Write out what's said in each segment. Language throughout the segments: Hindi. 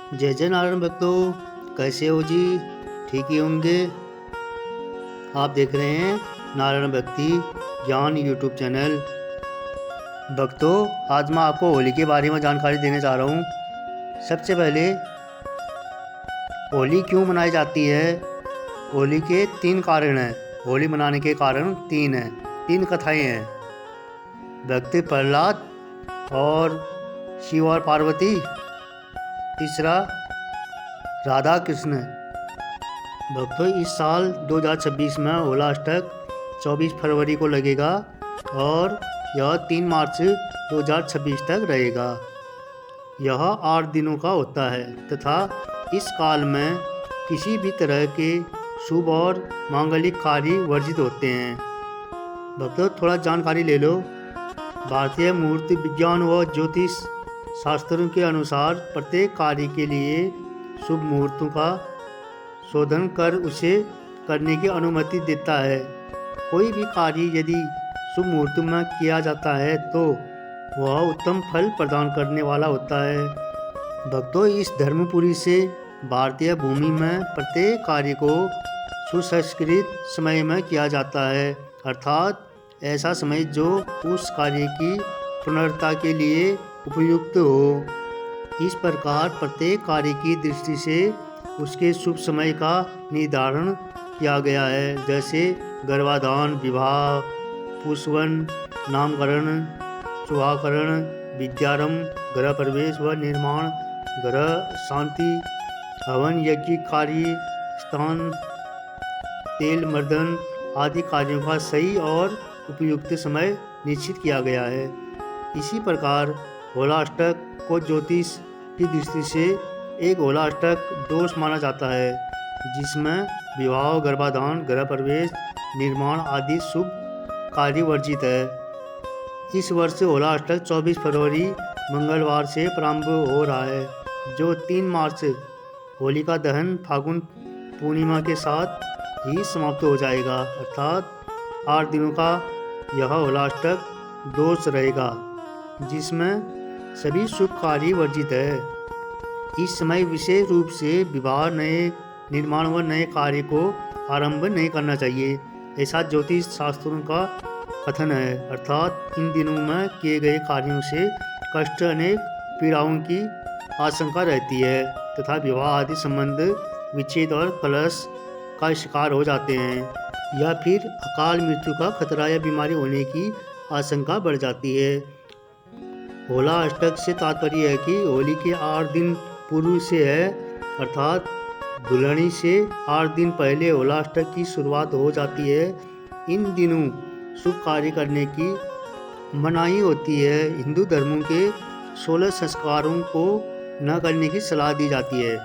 जय जय नारायण भक्तों, कैसे हो जी? ठीक ही होंगे। आप देख रहे हैं नारायण भक्ति ज्ञान यूट्यूब चैनल। भक्तों, आज मैं आपको होली के बारे में जानकारी देने जा रहा हूँ। सबसे पहले होली क्यों मनाई जाती है? होली के 3 कारण हैं। होली मनाने के कारण 3 हैं, 3 कथाएं हैं। भक्त प्रहलाद और शिव और पार्वती, तीसरा राधा कृष्ण। भक्तों, इस साल 2026 में होला अष्टक 24 फरवरी को लगेगा और यह 3 मार्च 2026 तक रहेगा। यह 8 दिनों का होता है तथा इस काल में किसी भी तरह के शुभ और मांगलिक कार्य वर्जित होते हैं। भक्तों, थोड़ा जानकारी ले लो। भारतीय मूर्ति विज्ञान व ज्योतिष शास्त्रों के अनुसार प्रत्येक कार्य के लिए शुभ मुहूर्तों का शोधन कर उसे करने की अनुमति देता है। कोई भी कार्य यदि शुभ मुहूर्त में किया जाता है तो वह उत्तम फल प्रदान करने वाला होता है। भक्तों, इस धर्मपुरी से भारतीय भूमि में प्रत्येक कार्य को सुसंस्कृत समय में किया जाता है, अर्थात ऐसा समय जो उस कार्य की पुनर्ता के लिए उपयुक्त हो। इस प्रकार प्रत्येक कार्य की दृष्टि से उसके शुभ समय का निर्धारण किया गया है, जैसे गर्भाधान, विवाह, पुष्पवन, नामकरण, चूहाकरण, विद्यारंभ, गृह प्रवेश व निर्माण, ग्रह शांति, हवन यज्ञ कार्य, स्नान, तेल मर्दन आदि कार्यों का सही और उपयुक्त समय निश्चित किया गया है। इसी प्रकार होलाष्टक को ज्योतिष की दृष्टि से एक होलाष्टक दोष माना जाता है, जिसमें विवाह, गर्भाधान, गृह प्रवेश, निर्माण आदि शुभ कार्य वर्जित है। इस वर्ष होलाष्टक 24 फरवरी मंगलवार से प्रारंभ हो रहा है, जो 3 मार्च होलिका दहन फागुन पूर्णिमा के साथ ही समाप्त हो जाएगा, अर्थात 8 दिनों का यह होलाष्टक दोष रहेगा, जिसमें सभी शुभ कार्य वर्जित है। इस समय विशेष रूप से विवाह, नए निर्माण व नए कार्य को आरंभ नहीं करना चाहिए, ऐसा ज्योतिष शास्त्रों का कथन है। अर्थात इन दिनों में किए गए कार्यों से कष्ट, अनेक पीड़ाओं की आशंका रहती है तथा विवाह आदि संबंध विच्छेद और कलश का शिकार हो जाते हैं, या फिर अकाल मृत्यु का खतरा या बीमारी होने की आशंका बढ़ जाती है। होला अष्टक से तात्पर्य है कि होली के 8 दिन पूर्व से है, अर्थात दुल्हनी से 8 दिन पहले होला अष्टक की शुरुआत हो जाती है। इन दिनों शुभ कार्य करने की मनाही होती है। हिंदू धर्मों के 16 संस्कारों को न करने की सलाह दी जाती है।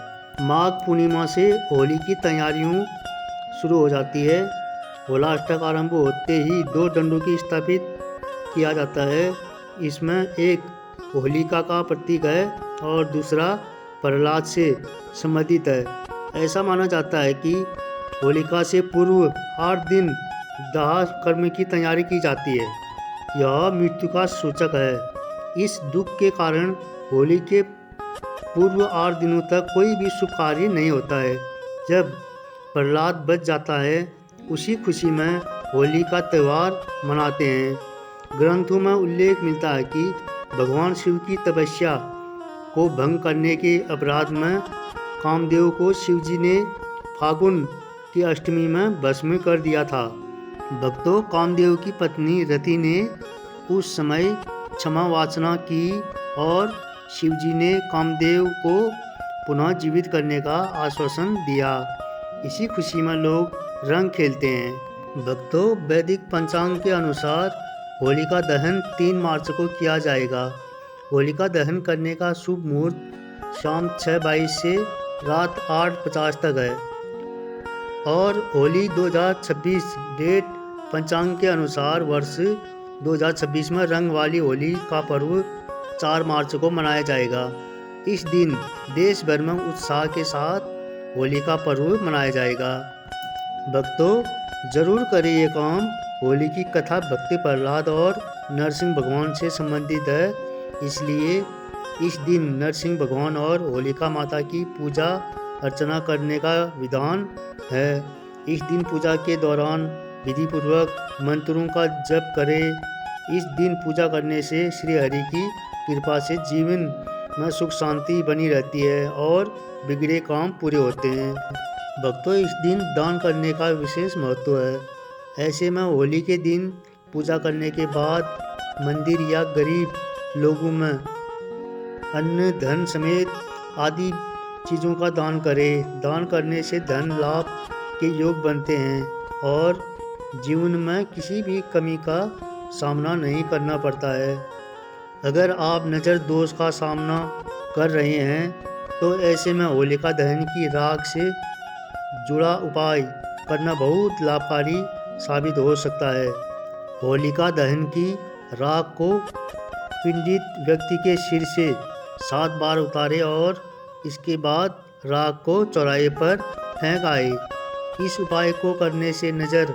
माघ पूर्णिमा से होली की तैयारियों शुरू हो जाती है। होला अष्टक आरंभ होते ही 2 दंडों की स्थापित किया जाता है। इसमें एक होलिका का प्रतीक है और दूसरा प्रहलाद से संबंधित है। ऐसा माना जाता है कि होलिका से पूर्व 8 दिन दाह कर्म की तैयारी की जाती है। यह मृत्यु का सूचक है। इस दुख के कारण होली के पूर्व 8 दिनों तक कोई भी शुभ कार्य नहीं होता है। जब प्रहलाद बच जाता है, उसी खुशी में होली का त्यौहार मनाते हैं। ग्रंथों में उल्लेख मिलता है कि भगवान शिव की तपस्या को भंग करने के अपराध में कामदेव को शिवजी ने फागुन की अष्टमी में भस्म कर दिया था। भक्तों, कामदेव की पत्नी रति ने उस समय क्षमा याचना की और शिवजी ने कामदेव को पुनः जीवित करने का आश्वासन दिया। इसी खुशी में लोग रंग खेलते हैं। भक्तों, वैदिक पंचांग के अनुसार होलिका दहन 3 मार्च को किया जाएगा। होलिका दहन करने का शुभ मुहूर्त शाम 6:22 से रात 8:50 तक है और होली 2026 डेट पंचांग के अनुसार वर्ष 2026 में रंग वाली होली का पर्व 4 मार्च को मनाया जाएगा। इस दिन देश भर में उत्साह के साथ होली का पर्व मनाया जाएगा। भक्तों, जरूर करें ये काम। होली की कथा भक्ति प्रहलाद और नरसिंह भगवान से संबंधित है, इसलिए इस दिन नरसिंह भगवान और होलिका माता की पूजा अर्चना करने का विधान है। इस दिन पूजा के दौरान विधि पूर्वक मंत्रों का जप करें। इस दिन पूजा करने से श्री हरि की कृपा से जीवन में सुख शांति बनी रहती है और बिगड़े काम पूरे होते हैं। भक्तों, इस दिन दान करने का विशेष महत्व है। ऐसे में होली के दिन पूजा करने के बाद मंदिर या गरीब लोगों में अन्न धन समेत आदि चीज़ों का दान करें। दान करने से धन लाभ के योग बनते हैं और जीवन में किसी भी कमी का सामना नहीं करना पड़ता है। अगर आप नज़र दोष का सामना कर रहे हैं तो ऐसे में होलिका दहन की राख से जुड़ा उपाय करना बहुत लाभकारी साबित हो सकता है। होलिका दहन की राख को पीड़ित व्यक्ति के सिर से 7 बार उतारे और इसके बाद राख को चौराहे पर फेंक आए। इस उपाय को करने से नज़र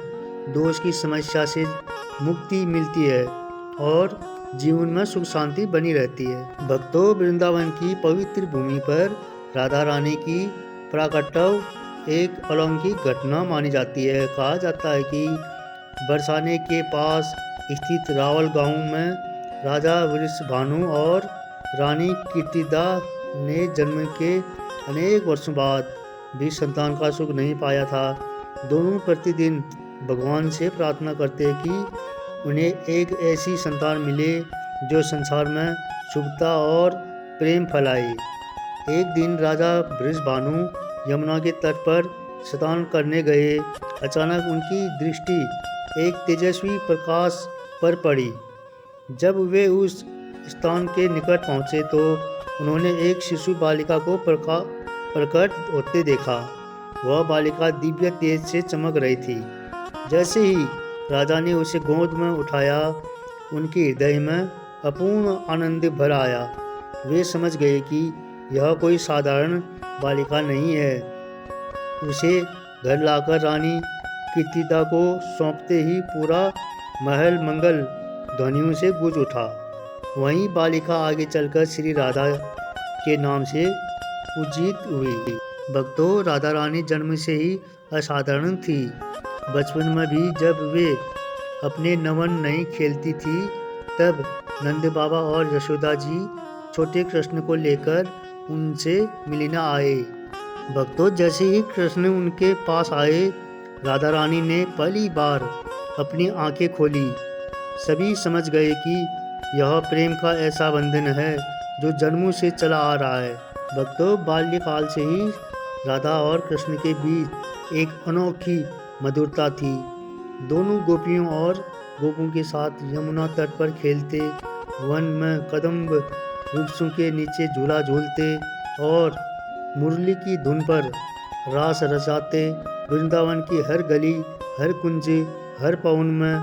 दोष की समस्या से मुक्ति मिलती है और जीवन में सुख शांति बनी रहती है। भक्तों, वृंदावन की पवित्र भूमि पर राधा रानी की प्राकट्व एक अलौकिक घटना मानी जाती है। कहा जाता है कि बरसाने के पास स्थित रावल गांव में राजा वृषभानु और रानी कीर्तिदा ने जन्म के अनेक वर्षों बाद भी संतान का सुख नहीं पाया था। दोनों प्रतिदिन भगवान से प्रार्थना करते कि उन्हें एक ऐसी संतान मिले जो संसार में शुभता और प्रेम फैलाए। एक दिन राजा वृषभानु यमुना के तट पर स्नान करने गए। अचानक उनकी दृष्टि एक तेजस्वी प्रकाश पर पड़ी। जब वे उस स्थान के निकट पहुंचे तो उन्होंने एक शिशु बालिका को प्रकट होते देखा। वह बालिका दिव्य तेज से चमक रही थी। जैसे ही राजा ने उसे गोद में उठाया, उनके हृदय में अपूर्ण आनंद भर आया। वे समझ गए कि यह कोई साधारण बालिका नहीं है। उसे घर लाकर रानी कीर्तिदा को सौंपते ही पूरा महल मंगल ध्वनियों से गूंज उठा। वहीं बालिका आगे चलकर श्री राधा के नाम से पूजित हुई। भक्तों, राधा रानी जन्म से ही असाधारण थी। बचपन में भी जब वे अपने नवन नहीं खेलती थी तब नंद बाबा और यशोदा जी छोटे कृष्ण को लेकर उनसे मिलने आए। भक्तों, जैसे ही कृष्ण उनके पास आए, राधा रानी ने पहली बार अपनी आंखें खोली। सभी समझ गए कि यह प्रेम का ऐसा बंधन है जो जन्मों से चला आ रहा है। भक्तों, बाल्यकाल से ही राधा और कृष्ण के बीच एक अनोखी मधुरता थी। दोनों गोपियों और गोपों के साथ यमुना तट पर खेलते, वन में कदम्ब वृक्षों के नीचे झूला झूलते और मुरली की धुन पर रास रचाते। वृंदावन की हर गली, हर कुंज, हर पवन में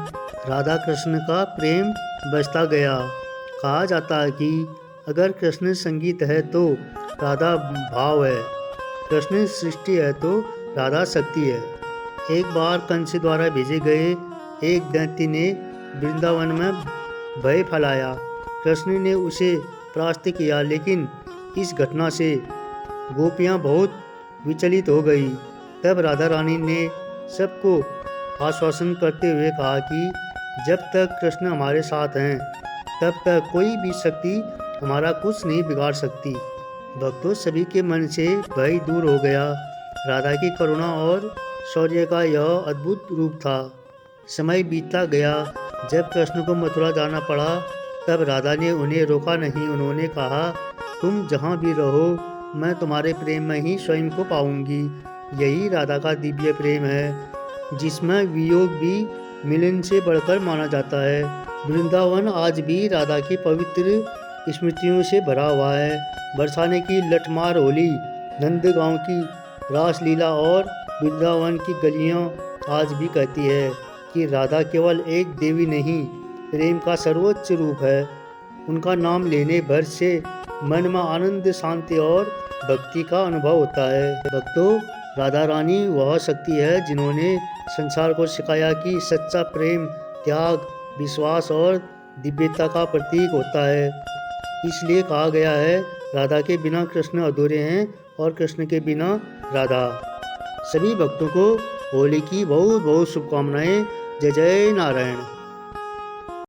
राधा कृष्ण का प्रेम बसता गया। कहा जाता है कि अगर कृष्ण संगीत है तो राधा भाव है, कृष्ण सृष्टि है तो राधा शक्ति है। एक बार कंस द्वारा भेजे गए एक दैत्य ने वृंदावन में भय फैलाया। कृष्ण ने उसे परास्त किया, लेकिन इस घटना से गोपियाँ बहुत विचलित हो गई। तब राधा रानी ने सबको आश्वासन करते हुए कहा कि जब तक कृष्ण हमारे साथ हैं तब तक कोई भी शक्ति हमारा कुछ नहीं बिगाड़ सकती। भक्तों, सभी के मन से भय दूर हो गया। राधा की करुणा और शौर्य का यह अद्भुत रूप था। समय बीतता गया। जब कृष्ण को मथुरा जाना पड़ा तब राधा ने उन्हें रोका नहीं। उन्होंने कहा, तुम जहाँ भी रहो मैं तुम्हारे प्रेम में ही स्वयं को पाऊंगी। यही राधा का दिव्य प्रेम है जिसमें वियोग भी मिलन से बढ़कर माना जाता है। वृंदावन आज भी राधा की पवित्र स्मृतियों से भरा हुआ है। बरसाने की लठमार होली, नंदगांव की रासलीला और वृंदावन की गलियां आज भी कहती है कि राधा केवल एक देवी नहीं, प्रेम का सर्वोच्च रूप है। उनका नाम लेने भर से मन में आनंद, शांति और भक्ति का अनुभव होता है। भक्तों, राधा रानी वह शक्ति है जिन्होंने संसार को सिखाया कि सच्चा प्रेम त्याग, विश्वास और दिव्यता का प्रतीक होता है। इसलिए कहा गया है राधा के बिना कृष्ण अधूरे हैं और कृष्ण के बिना राधा। सभी भक्तों को होली की बहुत बहुत शुभकामनाएं। जय जय नारायण।